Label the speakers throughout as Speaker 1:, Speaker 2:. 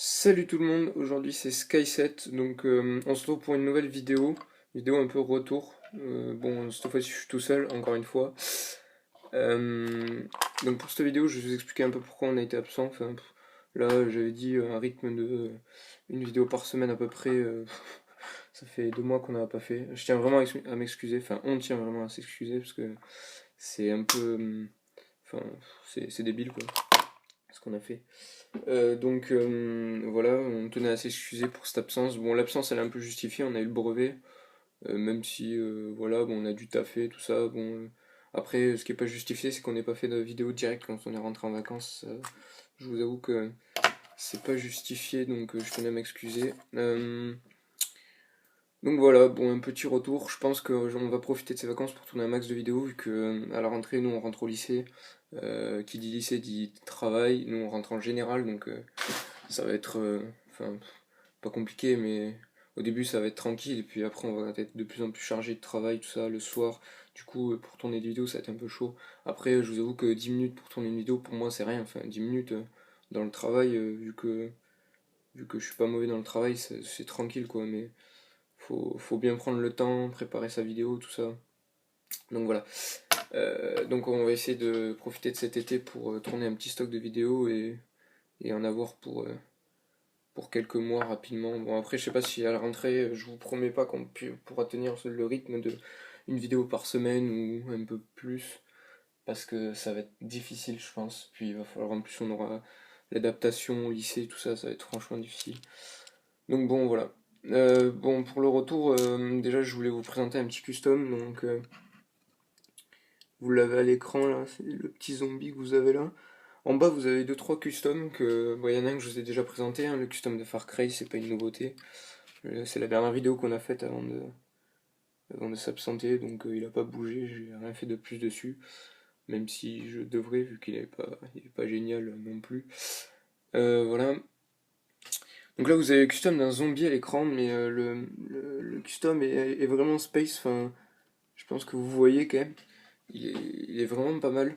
Speaker 1: Salut tout le monde, aujourd'hui c'est Sky7, donc on se retrouve pour une nouvelle vidéo un peu retour. Bon, cette fois-ci je suis tout seul, encore une fois. Euh, donc pour cette vidéo, je vais vous expliquer un peu pourquoi on a été absent. Enfin, là, j'avais dit un rythme de une vidéo par semaine à peu près. Ça fait 2 mois qu'on n'a pas fait. Je tiens vraiment à m'excuser, enfin on tient vraiment à s'excuser parce que c'est un peu, enfin c'est débile quoi, ce qu'on a fait. Donc voilà, on tenait à s'excuser pour cette absence. Bon, l'absence elle est un peu justifiée, on a eu le brevet, même si voilà, bon, on a dû taffer, tout ça. Bon, après, ce qui est pas justifié, c'est qu'on n'ait pas fait de vidéo directe quand on est rentré en vacances. Je vous avoue que c'est pas justifié, donc je tenais à m'excuser. Donc voilà, bon, un petit retour. Je pense qu'on va profiter de ces vacances pour tourner un max de vidéos, vu que à la rentrée, nous on rentre au lycée. Qui dit lycée dit travail. Nous on rentre en général, donc ça va être, enfin, pas compliqué, mais au début ça va être tranquille, et puis après on va être de plus en plus chargé de travail, tout ça, le soir. Du coup, pour tourner des vidéos, ça va être un peu chaud. Après, je vous avoue que 10 minutes pour tourner une vidéo, pour moi, c'est rien. Enfin, 10 minutes dans le travail, vu que je suis pas mauvais dans le travail, c'est tranquille, quoi. Mais faut bien prendre le temps, préparer sa vidéo, tout ça. Donc voilà. Donc on va essayer de profiter de cet été pour tourner un petit stock de vidéos et en avoir pour quelques mois rapidement. Bon, après, je sais pas si à la rentrée, je vous promets pas qu'on pourra tenir le rythme de une vidéo par semaine ou un peu plus, parce que ça va être difficile, je pense. Puis il va falloir, en plus, on aura l'adaptation au lycée, tout ça, ça va être franchement difficile. Donc bon, voilà. Bon, pour le retour, déjà, je voulais vous présenter un petit custom. Donc, vous l'avez à l'écran là, c'est le petit zombie que vous avez là. En bas, vous avez deux trois customs que, bon, il y en a un que je vous ai déjà présenté, hein, le custom de Far Cry, c'est pas une nouveauté. C'est la dernière vidéo qu'on a faite avant de s'absenter, donc il a pas bougé, j'ai rien fait de plus dessus, même si je devrais, vu il est pas génial non plus. Voilà. Donc là, vous avez le custom d'un zombie à l'écran, mais le custom est vraiment space, enfin, je pense que vous voyez quand même. Il est vraiment pas mal.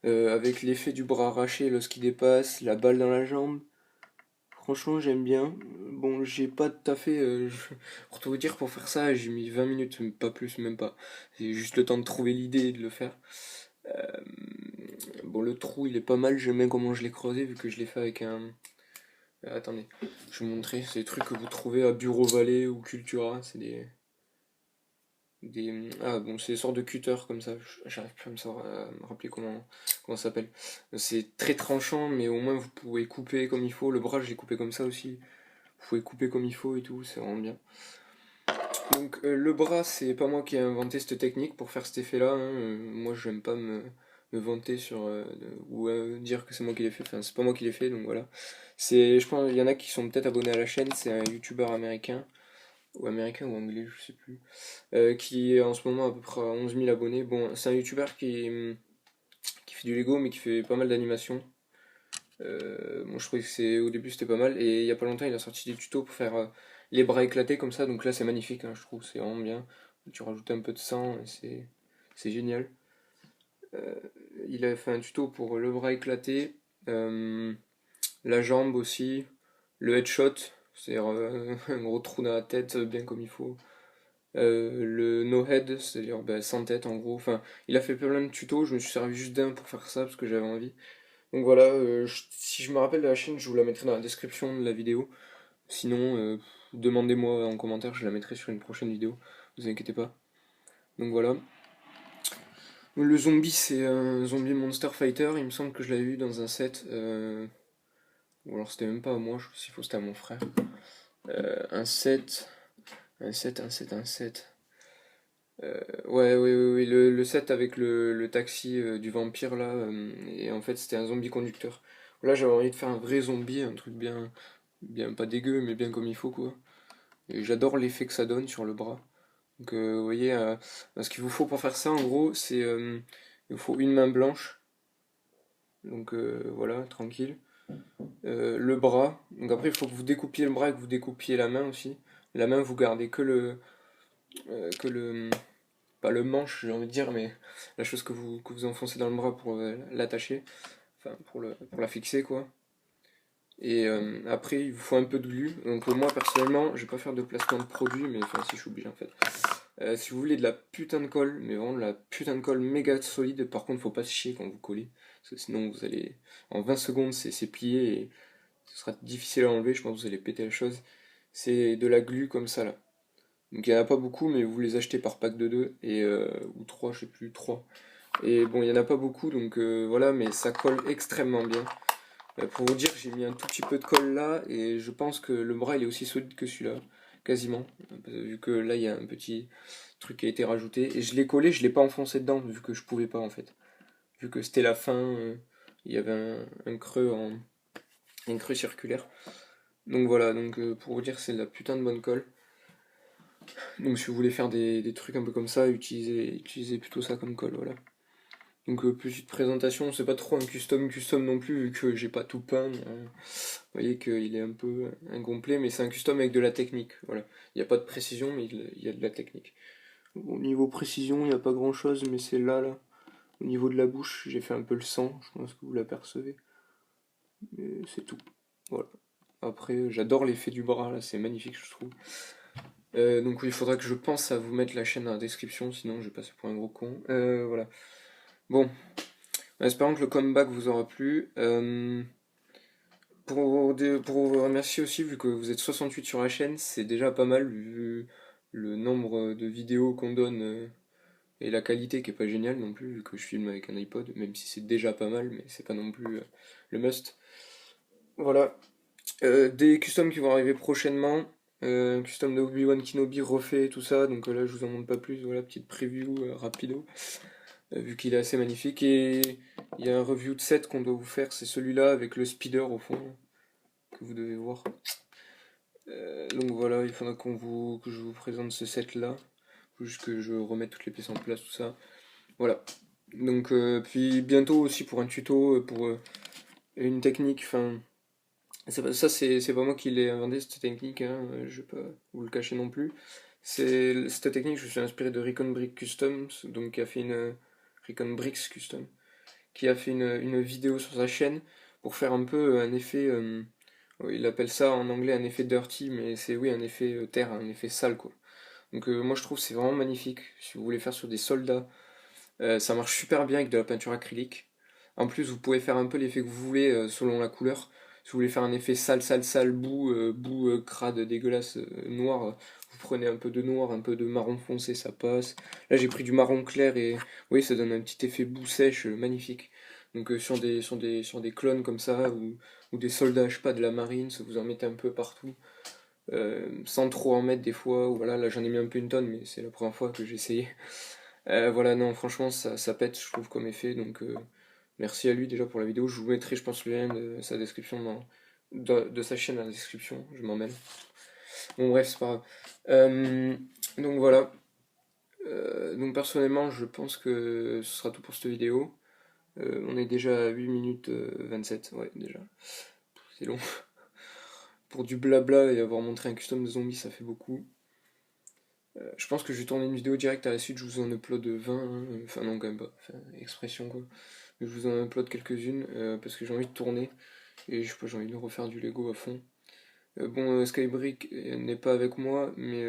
Speaker 1: Avec l'effet du bras arraché lorsqu'il dépasse, la balle dans la jambe. Franchement, j'aime bien. Bon, j'ai pas taffé, pour tout vous dire, pour faire ça, j'ai mis 20 minutes, pas plus, même pas. C'est juste le temps de trouver l'idée et de le faire. Euh, bon, le trou, il est pas mal, j'aime bien comment je l'ai creusé, vu que je l'ai fait avec un... attendez, je vais vous montrer, c'est des trucs que vous trouvez à Bureau Vallée ou Cultura, c'est Ah bon, c'est des sortes de cutters comme ça, j'arrive plus à me rappeler comment ça s'appelle. C'est très tranchant, mais au moins vous pouvez couper comme il faut. Le bras, je l'ai coupé comme ça aussi. Vous pouvez couper comme il faut et tout, c'est vraiment bien. Donc le bras, c'est pas moi qui ai inventé cette technique pour faire cet effet-là, hein. Moi, j'aime pas me vanter ou dire que c'est moi qui l'ai fait. Enfin, c'est pas moi qui l'ai fait, donc voilà. Je pense, il y en a qui sont peut-être abonnés à la chaîne. C'est un YouTuber américain ou anglais, je sais plus, qui est en ce moment à peu près à 11 000 abonnés. Bon, c'est un YouTuber qui fait du Lego, mais qui fait pas mal d'animations. Bon, je trouvais que au début c'était pas mal, et il y a pas longtemps il a sorti des tutos pour faire les bras éclatés comme ça, donc là c'est magnifique, hein, je trouve, c'est vraiment bien. Tu rajoutes un peu de sang et c'est génial. Euh, il a fait un tuto pour le bras éclaté, euh, la jambe aussi, le headshot, c'est-à-dire un gros trou dans la tête bien comme il faut. Le no head, c'est-à-dire ben, sans tête en gros. Enfin, il a fait plein de tutos, je me suis servi juste d'un pour faire ça parce que j'avais envie. Donc voilà, si je me rappelle de la chaîne, je vous la mettrai dans la description de la vidéo. Sinon, demandez-moi en commentaire, je la mettrai sur une prochaine vidéo. Vous inquiétez pas. Donc voilà. Le zombie, c'est un zombie Monster Fighter. Il me semble que je l'avais vu dans un set. Ou alors c'était même pas à moi, je sais pas si c'était à mon frère. Un set. Un set. Ouais, oui, oui, oui, le set avec le taxi du vampire là. Et en fait, c'était un zombie conducteur. Là, j'avais envie de faire un vrai zombie, un truc bien pas dégueu, mais bien comme il faut, quoi. Et j'adore l'effet que ça donne sur le bras. Donc, vous voyez, ce qu'il vous faut pour faire ça, en gros, il vous faut une main blanche. Donc, voilà, tranquille. Le bras. Donc, après, il faut que vous découpiez le bras et que vous découpiez la main aussi. La main, vous gardez que le, pas le manche, j'ai envie de dire, mais la chose que vous enfoncez dans le bras pour l'attacher. Enfin, pour la fixer, quoi. Et après, il vous faut un peu de glu. Donc moi, personnellement, je vais pas faire de placement de produit, mais enfin, si je suis obligé en fait. Si vous voulez de la putain de colle, mais vraiment de la putain de colle méga solide, par contre, faut pas se chier quand vous collez. Parce que sinon, vous allez. En 20 secondes, c'est plié et ce sera difficile à enlever. Je pense que vous allez péter la chose. C'est de la glu comme ça là. Donc il n'y en a pas beaucoup, mais vous les achetez par pack de 2 et, ou 3 je sais plus, 3. Et bon, il n'y en a pas beaucoup, donc voilà, mais ça colle extrêmement bien. Pour vous dire, j'ai mis un tout petit peu de colle là, et je pense que le bras il est aussi solide que celui-là, quasiment. Vu que là il y a un petit truc qui a été rajouté. Et je l'ai collé, je l'ai pas enfoncé dedans, vu que je pouvais pas en fait. Vu que c'était la fin, il y avait un creux un creux circulaire. Donc voilà, donc pour vous dire, c'est de la putain de bonne colle. Donc si vous voulez faire des trucs un peu comme ça, utilisez plutôt ça comme colle, voilà. Donc petite présentation, c'est pas trop un custom non plus, vu que j'ai pas tout peint. Vous voyez qu'il est un peu incomplet, mais c'est un custom avec de la technique, voilà. Il n'y a pas de précision, mais il y a de la technique. Au niveau précision, il n'y a pas grand chose, mais c'est là. Au niveau de la bouche, j'ai fait un peu le sang, je pense que vous l'apercevez. Mais c'est tout. Voilà. Après, j'adore l'effet du bras, là, c'est magnifique, je trouve. Donc oui, il faudra que je pense à vous mettre la chaîne dans la description, sinon je vais passer pour un gros con. Voilà. Bon, en espérant que le comeback vous aura plu. Pour vous remercier aussi, vu que vous êtes 68 sur la chaîne, c'est déjà pas mal, vu le nombre de vidéos qu'on donne et la qualité qui est pas géniale non plus, vu que je filme avec un iPod, même si c'est déjà pas mal, mais c'est pas non plus le must. Voilà. Des customs qui vont arriver prochainement. Un custom de Obi-Wan Kenobi refait, tout ça, donc là je vous en montre pas plus, voilà, petite preview rapido, vu qu'il est assez magnifique. Et il y a un review de set qu'on doit vous faire, c'est celui-là avec le speeder au fond, que vous devez voir. Donc voilà, il faudra que je vous présente ce set-là, juste que je remette toutes les pièces en place, tout ça. Voilà. Donc puis bientôt aussi pour un tuto, pour une technique, enfin ça, c'est pas moi qui l'ai inventé, cette technique, hein, je vais pas vous le cacher non plus. Cette technique, je suis inspiré de Recon Brick Customs, donc qui a fait une Recon Bricks Custom, qui a fait une vidéo sur sa chaîne pour faire un peu un effet, il appelle ça en anglais un effet dirty, mais c'est oui un effet terre, un effet sale quoi. Donc moi je trouve que c'est vraiment magnifique. Si vous voulez faire sur des soldats, ça marche super bien avec de la peinture acrylique. En plus, vous pouvez faire un peu l'effet que vous voulez selon la couleur. Si vous voulez faire un effet sale, boue crade, dégueulasse, noir, vous prenez un peu de noir, un peu de marron foncé, ça passe. Là, j'ai pris du marron clair et oui, ça donne un petit effet boue sèche magnifique. Donc sur des clones comme ça, ou des soldats, je sais pas, de la marine, ça vous en mettez un peu partout, sans trop en mettre des fois. Ou voilà, là j'en ai mis un peu une tonne, mais c'est la première fois que j'ai essayé. Voilà, non, franchement, ça pète, je trouve, comme effet. Donc, merci à lui déjà pour la vidéo. Je vous mettrai, je pense, le lien de sa description de sa chaîne dans la description. Je m'emmène. Bon, bref, c'est pas grave. Donc, voilà. Donc, personnellement, je pense que ce sera tout pour cette vidéo. On est déjà à 8 minutes 27. Ouais, déjà. C'est long. Pour du blabla et avoir montré un custom de zombie, ça fait beaucoup. Je pense que je vais tourner une vidéo directe à la suite. Je vous en upload 20. Hein. Enfin, non, quand même pas. Enfin, expression quoi. Je vous en upload quelques-unes parce que j'ai envie de tourner et je sais pas, j'ai envie de refaire du Lego à fond. Bon, Skybrick n'est pas avec moi, mais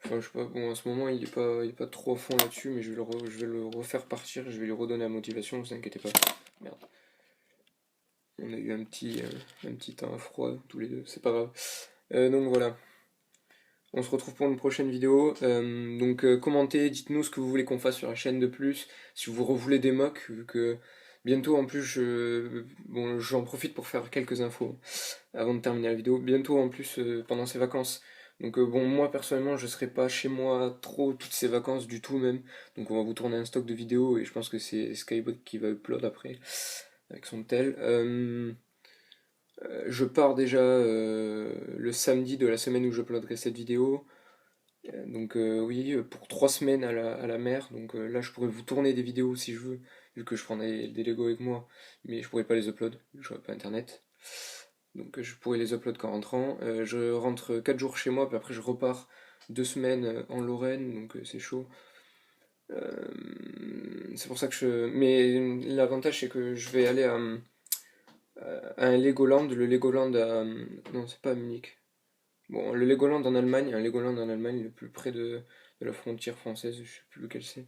Speaker 1: enfin, je sais pas, bon, en ce moment il est pas trop à fond là-dessus, mais je vais le refaire partir, je vais lui redonner la motivation, ne vous inquiétez pas. Merde. On a eu un petit temps à froid tous les deux, c'est pas grave. Donc voilà. On se retrouve pour une prochaine vidéo. Donc commentez, dites-nous ce que vous voulez qu'on fasse sur la chaîne de plus. Si vous voulez des mocks, vu que bientôt en plus bon, j'en profite pour faire quelques infos avant de terminer la vidéo. Bientôt en plus pendant ces vacances. Donc bon moi personnellement je serai pas chez moi trop toutes ces vacances du tout même. Donc on va vous tourner un stock de vidéos et je pense que c'est Skybook qui va upload après avec son tel. Je pars déjà le samedi de la semaine où j'uploaderai cette vidéo. Donc oui, pour 3 semaines à la mer. Donc là, je pourrais vous tourner des vidéos si je veux, vu que je prends des Lego avec moi, mais je pourrais pas les upload, vu que j'aurais pas internet. Donc je pourrais les upload qu'en rentrant. Je rentre 4 jours chez moi, puis après je repars 2 semaines en Lorraine, donc c'est chaud. C'est pour ça que je. Mais l'avantage c'est que je vais aller un Legoland, le Legoland à... Non, c'est pas à Munich. Bon, le Legoland en Allemagne, un Legoland en Allemagne, le plus près de la frontière française, je sais plus lequel c'est.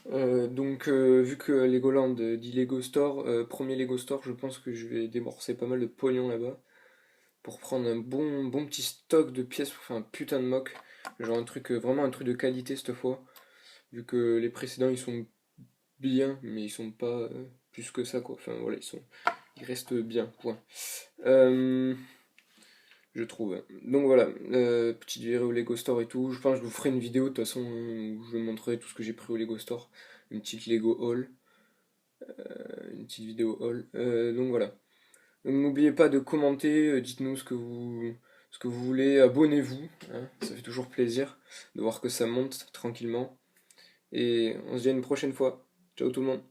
Speaker 1: Vu que Legoland dit Lego Store, premier Lego Store, je pense que je vais débourser pas mal de pognon là-bas pour prendre un bon petit stock de pièces pour faire un putain de mock. Genre un truc, vraiment un truc de qualité cette fois. Vu que les précédents ils sont bien, mais ils sont pas plus que ça quoi. Enfin voilà, ils restent bien, point. Euh, je trouve. Donc voilà, petite vidéo au Lego Store et tout. Je pense que je vous ferai une vidéo de toute façon où je vous montrerai tout ce que j'ai pris au Lego Store. Une petite Lego haul, une petite vidéo haul. Donc voilà. Donc, n'oubliez pas de commenter, dites-nous ce que vous voulez, abonnez-vous, hein, ça fait toujours plaisir de voir que ça monte tranquillement. Et on se dit à une prochaine fois. Ciao tout le monde.